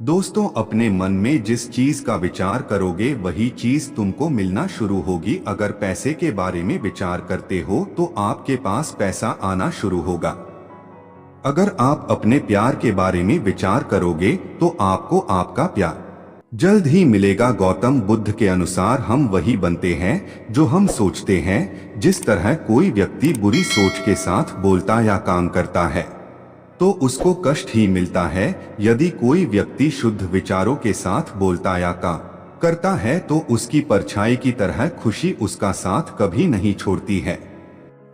दोस्तों, अपने मन में जिस चीज का विचार करोगे वही चीज तुमको मिलना शुरू होगी। अगर पैसे के बारे में विचार करते हो तो आपके पास पैसा आना शुरू होगा। अगर आप अपने प्यार के बारे में विचार करोगे तो आपको आपका प्यार जल्द ही मिलेगा। गौतम बुद्ध के अनुसार हम वही बनते हैं जो हम सोचते हैं। जिस तरह कोई व्यक्ति बुरी सोच के साथ बोलता या काम करता है तो उसको कष्ट ही मिलता है। यदि कोई व्यक्ति शुद्ध विचारों के साथ बोलता या काम करता है तो उसकी परछाई की तरह खुशी उसका साथ कभी नहीं छोड़ती है।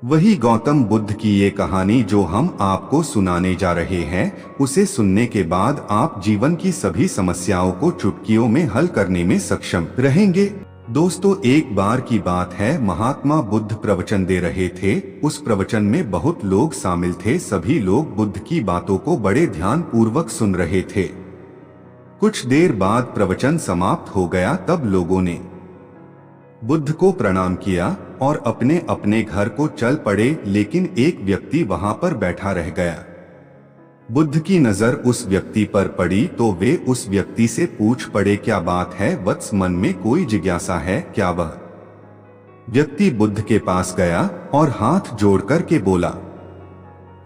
वही गौतम बुद्ध की ये कहानी जो हम आपको सुनाने जा रहे हैं, उसे सुनने के बाद आप जीवन की सभी समस्याओं को चुटकियों में हल करने में सक्षम रहेंगे। दोस्तों, एक बार की बात है, महात्मा बुद्ध प्रवचन दे रहे थे। उस प्रवचन में बहुत लोग शामिल थे। सभी लोग बुद्ध की बातों को बड़े ध्यान पूर्वक सुन रहे थे। कुछ देर बाद प्रवचन समाप्त हो गया। तब लोगों ने बुद्ध को प्रणाम किया और अपने अपने घर को चल पड़े, लेकिन एक व्यक्ति वहां पर बैठा रह गया। बुद्ध की नजर उस व्यक्ति पर पड़ी तो वे उस व्यक्ति से पूछ पड़े, क्या बात है वत्स, मन में कोई जिज्ञासा है क्या? वह व्यक्ति बुद्ध के पास गया और हाथ जोड़कर के बोला,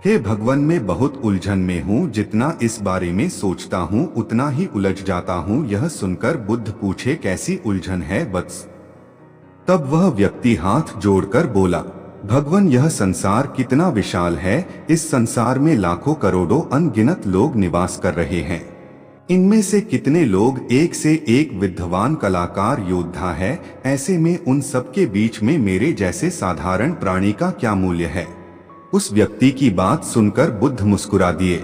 हे भगवान, मैं बहुत उलझन में हूँ। जितना इस बारे में सोचता हूँ उतना ही उलझ जाता हूँ। यह सुनकर बुद्ध पूछे, कैसी उलझन है वत्स? तब वह व्यक्ति हाथ जोड़कर बोला, भगवान, यह संसार कितना विशाल है। इस संसार में लाखों करोड़ों अनगिनत लोग निवास कर रहे हैं। इनमें से कितने लोग एक से एक विद्वान कलाकार योद्धा है। ऐसे में उन सब के बीच में मेरे जैसे साधारण प्राणी का क्या मूल्य है? उस व्यक्ति की बात सुनकर बुद्ध मुस्कुरा दिए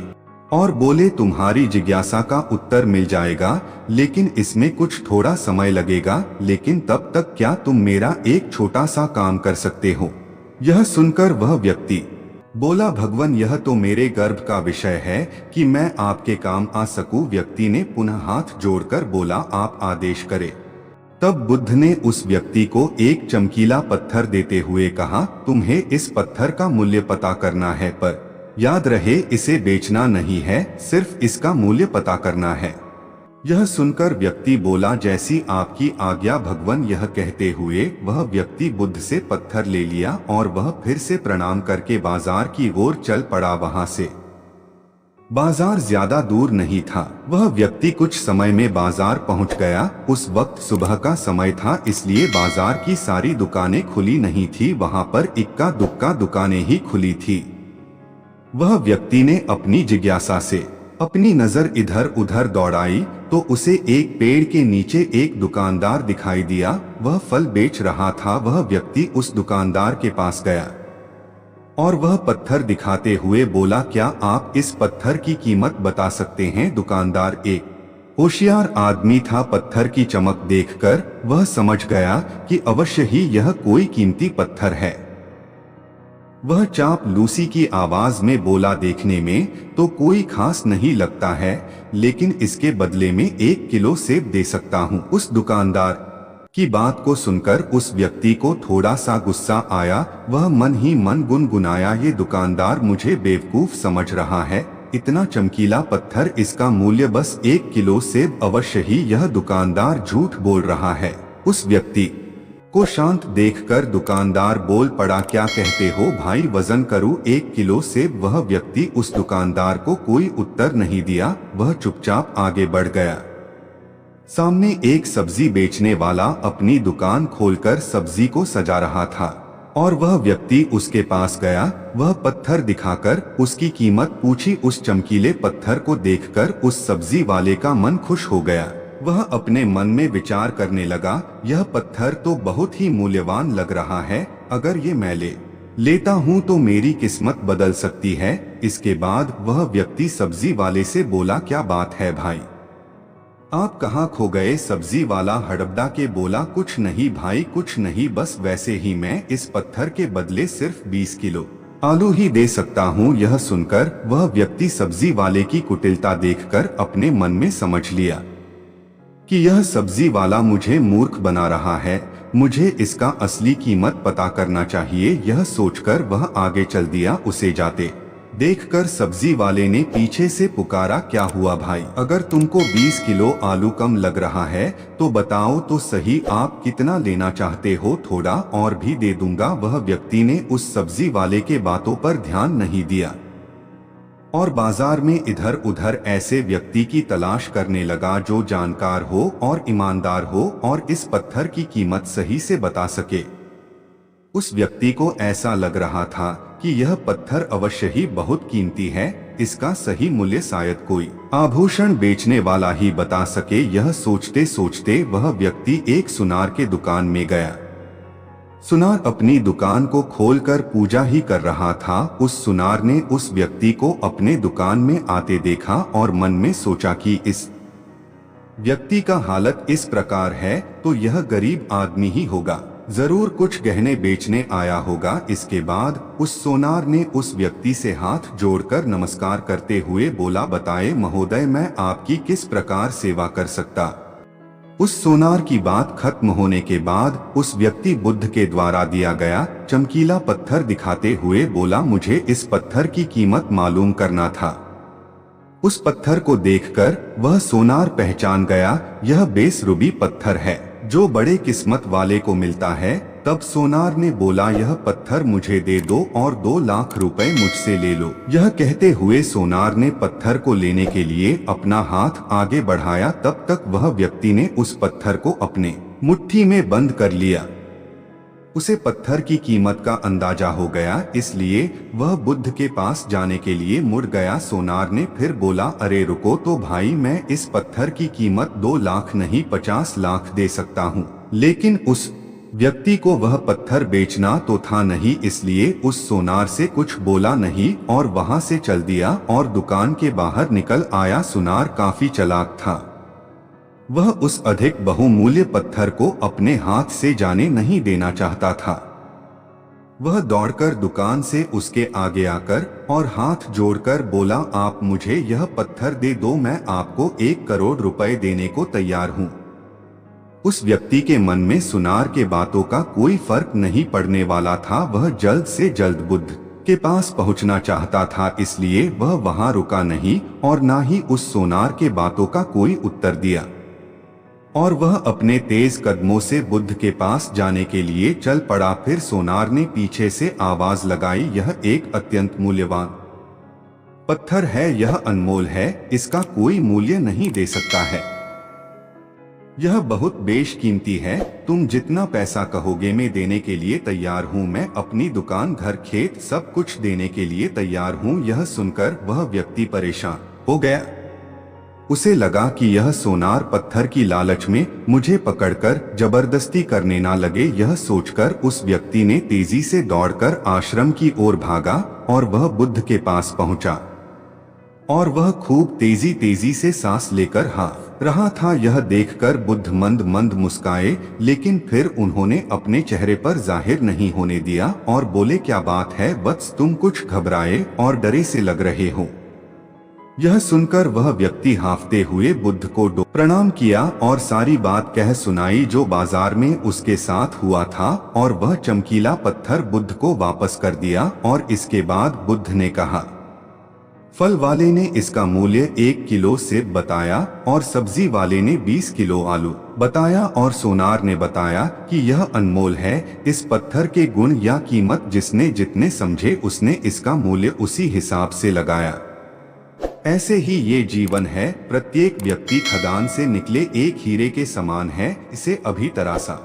और बोले, तुम्हारी जिज्ञासा का उत्तर मिल जाएगा, लेकिन इसमें कुछ थोड़ा समय लगेगा। लेकिन तब तक क्या तुम मेरा एक छोटा सा काम कर सकते हो? यह सुनकर वह व्यक्ति बोला, भगवान, यह तो मेरे गर्व का विषय है कि मैं आपके काम आ सकूं। व्यक्ति ने पुनः हाथ जोड़कर बोला, आप आदेश करें। तब बुद्ध ने उस व्यक्ति को एक चमकीला पत्थर देते हुए कहा, तुम्हें इस पत्थर का मूल्य पता करना है, पर याद रहे इसे बेचना नहीं है, सिर्फ इसका मूल्य पता करना है। यह सुनकर व्यक्ति बोला, जैसी आपकी आज्ञा भगवान। यह कहते हुए वह व्यक्ति बुद्ध से पत्थर ले लिया और वह फिर से प्रणाम करके बाजार की ओर चल पड़ा। वहां से बाजार ज्यादा दूर नहीं था। वह व्यक्ति कुछ समय में बाजार पहुंच गया। उस वक्त सुबह का समय था, इसलिए बाजार की सारी दुकानें खुली नहीं थी। वहां पर इक्का दुक्का दुकानें ही खुली थी। वह व्यक्ति ने अपनी जिज्ञासा से अपनी नजर इधर उधर दौड़ाई तो उसे एक पेड़ के नीचे एक दुकानदार दिखाई दिया। वह फल बेच रहा था। वह व्यक्ति उस दुकानदार के पास गया और वह पत्थर दिखाते हुए बोला, क्या आप इस पत्थर की कीमत बता सकते हैं? दुकानदार एक होशियार आदमी था। पत्थर की चमक देखकर वह समझ गया कि अवश्य ही यह कोई कीमती पत्थर है। वह चापलूसी की आवाज में बोला, देखने में तो कोई खास नहीं लगता है, लेकिन इसके बदले में 1 किलो सेब दे सकता हूँ। उस दुकानदार की बात को सुनकर उस व्यक्ति को थोड़ा सा गुस्सा आया। वह मन ही मन गुनगुनाया, ये दुकानदार मुझे बेवकूफ समझ रहा है। इतना चमकीला पत्थर, इसका मूल्य बस 1 किलो सेब। अवश्य ही यह दुकानदार झूठ बोल रहा है। उस व्यक्ति को शांत देखकर दुकानदार बोल पड़ा, क्या कहते हो भाई, वजन करूं 1 किलो सेब? वह व्यक्ति उस दुकानदार को कोई उत्तर नहीं दिया। वह चुपचाप आगे बढ़ गया। सामने एक सब्जी बेचने वाला अपनी दुकान खोलकर सब्जी को सजा रहा था और वह व्यक्ति उसके पास गया। वह पत्थर दिखाकर उसकी कीमत पूछी। उस चमकीले पत्थर को देखकर उस सब्जी वाले का मन खुश हो गया। वह अपने मन में विचार करने लगा, यह पत्थर तो बहुत ही मूल्यवान लग रहा है। अगर ये मैं लेता हूँ तो मेरी किस्मत बदल सकती है। इसके बाद वह व्यक्ति सब्जी वाले से बोला, क्या बात है भाई, आप कहाँ खो गए? सब्जी वाला हड़बड़ा के बोला, कुछ नहीं भाई, कुछ नहीं, बस वैसे ही मैं इस पत्थर के बदले सिर्फ 20 किलो आलू ही दे सकता हूँ। यह सुनकर वह व्यक्ति सब्जी वाले की कुटिलता देखकर अपने मन में समझ लिया कि यह सब्जी वाला मुझे मूर्ख बना रहा है। मुझे इसका असली कीमत पता करना चाहिए। यह सोचकर वह आगे चल दिया। उसे जाते देखकर सब्जी वाले ने पीछे से पुकारा, क्या हुआ भाई? अगर तुमको 20 किलो आलू कम लग रहा है तो बताओ तो सही, आप कितना लेना चाहते हो? थोड़ा और भी दे दूंगा। वह व्यक्ति ने उस सब्जी वाले के बातों पर ध्यान नहीं दिया और बाजार में इधर उधर ऐसे व्यक्ति की तलाश करने लगा जो जानकार हो और ईमानदार हो और इस पत्थर की कीमत सही से बता सके। उस व्यक्ति को ऐसा लग रहा था कि यह पत्थर अवश्य ही बहुत कीमती है, इसका सही मूल्य शायद कोई आभूषण बेचने वाला ही बता सके। यह सोचते सोचते वह व्यक्ति एक सुनार के दुकान में गया। सुनार अपनी दुकान को खोलकर पूजा ही कर रहा था। उस सुनार ने उस व्यक्ति को अपने दुकान में आते देखा और मन में सोचा कि इस व्यक्ति का हालत इस प्रकार है तो यह गरीब आदमी ही होगा, जरूर कुछ गहने बेचने आया होगा। इसके बाद उस सोनार ने उस व्यक्ति से हाथ जोड़कर नमस्कार करते हुए बोला, बताए महोदय, मैं आपकी किस प्रकार सेवा कर सकता? उस सोनार की बात खत्म होने के बाद उस व्यक्ति बुद्ध के द्वारा दिया गया चमकीला पत्थर दिखाते हुए बोला, मुझे इस पत्थर की कीमत मालूम करना था। उस पत्थर को देखकर वह सोनार पहचान गया, यह बेस रूबी पत्थर है जो बड़े किस्मत वाले को मिलता है। तब सोनार ने बोला, यह पत्थर मुझे दे दो और 2 लाख रुपए मुझसे ले लो। यह कहते हुए सोनार ने पत्थर को लेने के लिए अपना हाथ आगे बढ़ाया। तब तक वह व्यक्ति ने उस पत्थर को अपने मुट्ठी में बंद कर लिया। उसे पत्थर की कीमत का अंदाजा हो गया, इसलिए वह बुद्ध के पास जाने के लिए मुड़ गया। सोनार ने फिर बोला, अरे रुको तो भाई, मैं इस पत्थर की कीमत 2 लाख नहीं 50 लाख दे सकता हूँ। लेकिन उस व्यक्ति को वह पत्थर बेचना तो था नहीं, इसलिए उस सोनार से कुछ बोला नहीं और वहां से चल दिया और दुकान के बाहर निकल आया। सुनार काफी चालाक था, वह उस अधिक बहुमूल्य पत्थर को अपने हाथ से जाने नहीं देना चाहता था। वह दौड़कर दुकान से उसके आगे आकर और हाथ जोड़कर बोला, आप मुझे यह पत्थर दे दो, मैं आपको 1 करोड़ रुपए देने को तैयार हूँ। उस व्यक्ति के मन में सुनार के बातों का कोई फर्क नहीं पड़ने वाला था। वह जल्द से जल्द बुद्ध के पास पहुंचना चाहता था, इसलिए वह वहां रुका नहीं और ना ही उस सोनार के बातों का कोई उत्तर दिया और वह अपने तेज कदमों से बुद्ध के पास जाने के लिए चल पड़ा। फिर सोनार ने पीछे से आवाज लगाई, यह एक अत्यंत मूल्यवान पत्थर है, यह अनमोल है, इसका कोई मूल्य नहीं दे सकता है। यह बहुत बेशकीमती है, तुम जितना पैसा कहोगे मैं देने के लिए तैयार हूँ। मैं अपनी दुकान, घर, खेत सब कुछ देने के लिए तैयार हूँ। यह सुनकर वह व्यक्ति परेशान हो गया। उसे लगा कि यह सोनार पत्थर की लालच में मुझे पकड़कर जबरदस्ती करने ना लगे। यह सोचकर उस व्यक्ति ने तेजी से दौड़कर आश्रम की ओर भागा और वह बुद्ध के पास पहुंचा और वह खूब तेजी से सांस लेकर रहा था। यह देखकर बुद्ध मंद मंद मुस्काए, लेकिन फिर उन्होंने अपने चेहरे पर जाहिर नहीं होने दिया और बोले, क्या बात है वत्स, तुम कुछ घबराए और डरे से लग रहे हो। यह सुनकर वह व्यक्ति हांफते हुए बुद्ध को प्रणाम किया और सारी बात कह सुनाई जो बाजार में उसके साथ हुआ था और वह चमकीला पत्थर बुद्ध को वापस कर दिया। और इसके बाद बुद्ध ने कहा, फल वाले ने इसका मूल्य 1 किलो सेब बताया और सब्जी वाले ने 20 किलो आलू बताया और सोनार ने बताया कि यह अनमोल है। इस पत्थर के गुण या कीमत जिसने जितने समझे उसने इसका मूल्य उसी हिसाब से लगाया। ऐसे ही ये जीवन है, प्रत्येक व्यक्ति खदान से निकले एक हीरे के समान है, इसे अभी तरासा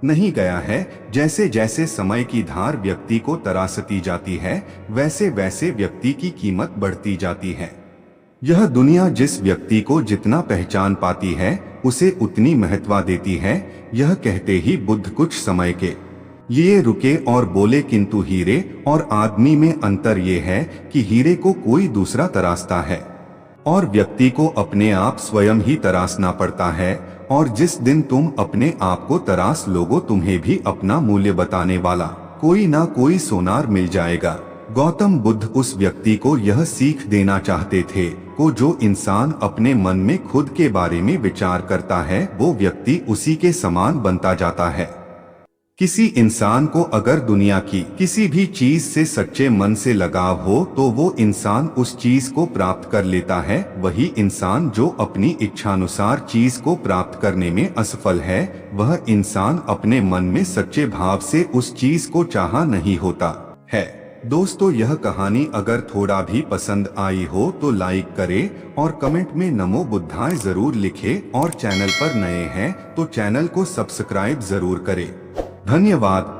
नहीं गया है। जैसे जैसे समय की धार व्यक्ति को तरासती जाती है, वैसे वैसे व्यक्ति की कीमत बढ़ती जाती है। यह दुनिया जिस व्यक्ति को जितना पहचान पाती है उसे उतनी महत्व देती है। यह कहते ही बुद्ध कुछ समय के लिए रुके और बोले, किंतु हीरे और आदमी में अंतर ये है कि हीरे को कोई दूसरा तरासता है और व्यक्ति को अपने आप स्वयं ही तरासना पड़ता है। और जिस दिन तुम अपने आप को तरास लोगो, तुम्हें भी अपना मूल्य बताने वाला कोई ना कोई सोनार मिल जाएगा। गौतम बुद्ध उस व्यक्ति को यह सीख देना चाहते थे को जो इंसान अपने मन में खुद के बारे में विचार करता है वो व्यक्ति उसी के समान बनता जाता है। किसी इंसान को अगर दुनिया की किसी भी चीज से सच्चे मन से लगाव हो तो वो इंसान उस चीज को प्राप्त कर लेता है। वही इंसान जो अपनी इच्छानुसार चीज को प्राप्त करने में असफल है, वह इंसान अपने मन में सच्चे भाव से उस चीज को चाहा नहीं होता है। दोस्तों, यह कहानी अगर थोड़ा भी पसंद आई हो तो लाइक करें और कमेंट में नमो बुद्धाय जरूर लिखें और चैनल पर नए हैं तो चैनल को सब्सक्राइब जरूर करें। धन्यवाद।